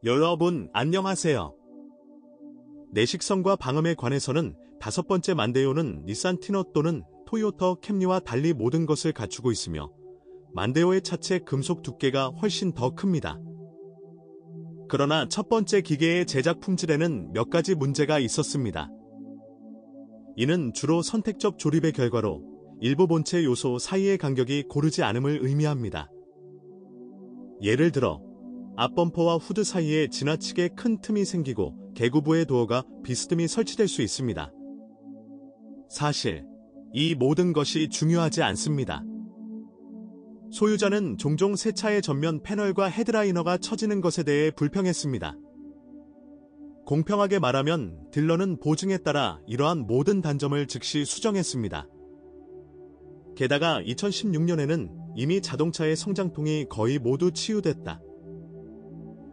여러분 안녕하세요. 내식성과 방음에 관해서는 5번째 만데요는 닛산 티너 또는 토요타 캠리와 달리 모든 것을 갖추고 있으며 만데요의 차체 금속 두께가 훨씬 더 큽니다. 그러나 첫 번째 기계의 제작 품질에는 몇 가지 문제가 있었습니다. 이는 주로 선택적 조립의 결과로 일부 본체 요소 사이의 간격이 고르지 않음을 의미합니다. 예를 들어 앞범퍼와 후드 사이에 지나치게 큰 틈이 생기고 개구부의 도어가 비스듬히 설치될 수 있습니다. 사실 이 모든 것이 중요하지 않습니다. 소유자는 종종 새 차의 전면 패널과 헤드라이너가 처지는 것에 대해 불평했습니다. 공평하게 말하면 딜러는 보증에 따라 이러한 모든 단점을 즉시 수정했습니다. 게다가 2016년에는 이미 자동차의 성장통이 거의 모두 치유됐다.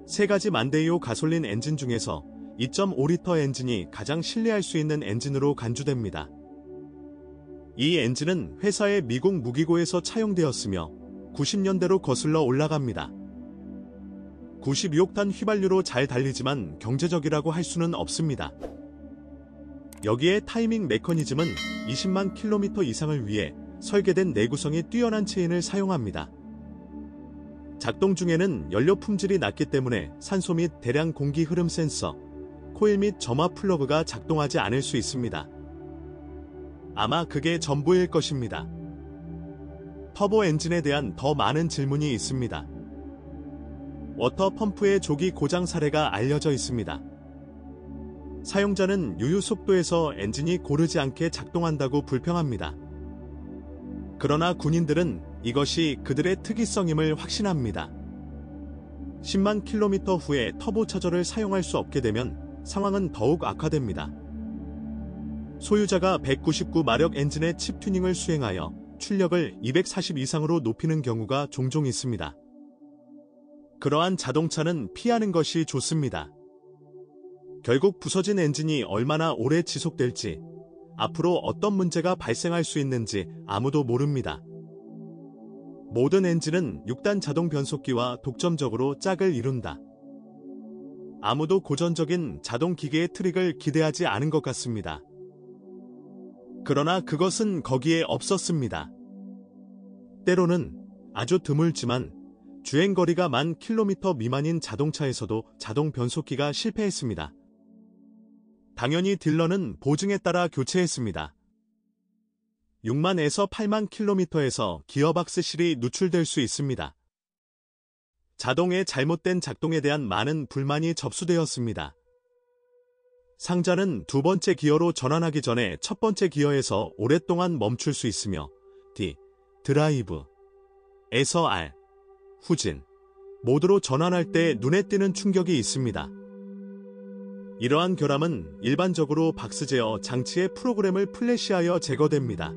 세 가지 만데요 가솔린 엔진 중에서 2.5리터 엔진이 가장 신뢰할 수 있는 엔진으로 간주됩니다. 이 엔진은 회사의 미국 무기고에서 차용되었으며 90년대로 거슬러 올라갑니다. 96탄 휘발유로 잘 달리지만 경제적이라고 할 수는 없습니다. 여기에 타이밍 메커니즘은 20만 킬로미터 이상을 위해 설계된 내구성이 뛰어난 체인을 사용합니다. 작동 중에는 연료 품질이 낮기 때문에 산소 및 대량 공기 흐름 센서, 코일 및 점화 플러그가 작동하지 않을 수 있습니다. 아마 그게 전부일 것입니다. 터보 엔진에 대한 더 많은 질문이 있습니다. 워터 펌프의 조기 고장 사례가 알려져 있습니다. 사용자는 유유 속도에서 엔진이 고르지 않게 작동한다고 불평합니다. 그러나 군인들은 이것이 그들의 특이성임을 확신합니다. 10만 킬로미터 후에 터보차저를 사용할 수 없게 되면 상황은 더욱 악화됩니다. 소유자가 199마력 엔진의 칩 튜닝을 수행하여 출력을 240 이상으로 높이는 경우가 종종 있습니다. 그러한 자동차는 피하는 것이 좋습니다. 결국 부서진 엔진이 얼마나 오래 지속될지, 앞으로 어떤 문제가 발생할 수 있는지 아무도 모릅니다. 모든 엔진은 6단 자동 변속기와 독점적으로 짝을 이룬다. 아무도 고전적인 자동 기계의 트릭을 기대하지 않은 것 같습니다. 그러나 그것은 거기에 없었습니다. 때로는 아주 드물지만 주행거리가 10,000km 미만인 자동차에서도 자동 변속기가 실패했습니다. 당연히 딜러는 보증에 따라 교체했습니다. 6만에서 8만 킬로미터에서 기어박스 실이 누출될 수 있습니다. 자동의 잘못된 작동에 대한 많은 불만이 접수되었습니다. 상자는 두 번째 기어로 전환하기 전에 첫 번째 기어에서 오랫동안 멈출 수 있으며 D, 드라이브, 에서 R, 후진, 모드로 전환할 때 눈에 띄는 충격이 있습니다. 이러한 결함은 일반적으로 박스 제어 장치의 프로그램을 플래시하여 제거됩니다.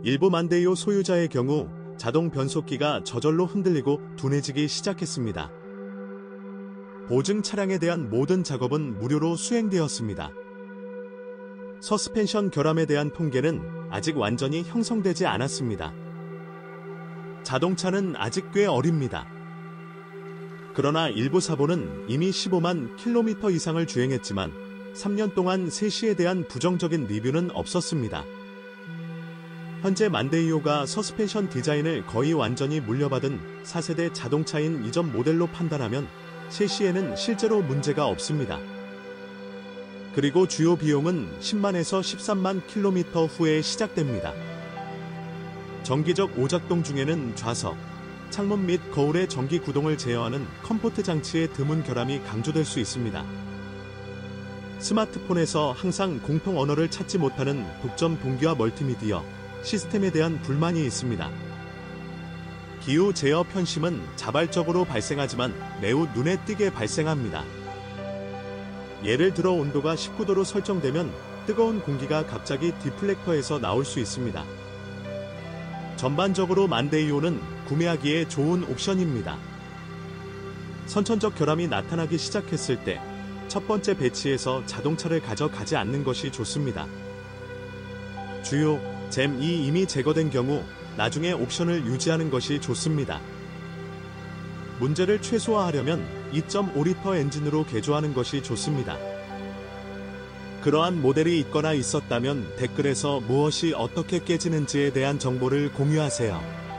일부 만데요 소유자의 경우 자동 변속기가 저절로 흔들리고 둔해지기 시작했습니다. 보증 차량에 대한 모든 작업은 무료로 수행되었습니다. 서스펜션 결함에 대한 통계는 아직 완전히 형성되지 않았습니다. 자동차는 아직 꽤 어립니다. 그러나 일부 사본은 이미 15만 킬로미터 이상을 주행했지만 3년 동안 세시에 대한 부정적인 리뷰는 없었습니다. 현재 만데이오가 서스펜션 디자인을 거의 완전히 물려받은 4세대 자동차인 이전 모델로 판단하면 세시에는 실제로 문제가 없습니다. 그리고 주요 비용은 10만에서 13만 킬로미터 후에 시작됩니다. 정기적 오작동 중에는 좌석, 창문 및 거울의 전기 구동을 제어하는 컴포트 장치의 드문 결함이 강조될 수 있습니다. 스마트폰에서 항상 공통 언어를 찾지 못하는 독점 동기화 멀티미디어 시스템에 대한 불만이 있습니다. 기후 제어 편심은 자발적으로 발생하지만 매우 눈에 띄게 발생합니다. 예를 들어 온도가 19도로 설정되면 뜨거운 공기가 갑자기 디플렉터에서 나올 수 있습니다. 전반적으로 만데이오는 구매하기에 좋은 옵션입니다. 선천적 결함이 나타나기 시작했을 때 첫 번째 배치에서 자동차를 가져가지 않는 것이 좋습니다. 주요 잼이 이미 제거된 경우 나중에 옵션을 유지하는 것이 좋습니다. 문제를 최소화하려면 2.5리터 엔진으로 개조하는 것이 좋습니다. 그러한 모델이 있거나 있었다면 댓글에서 무엇이 어떻게 깨지는지에 대한 정보를 공유하세요.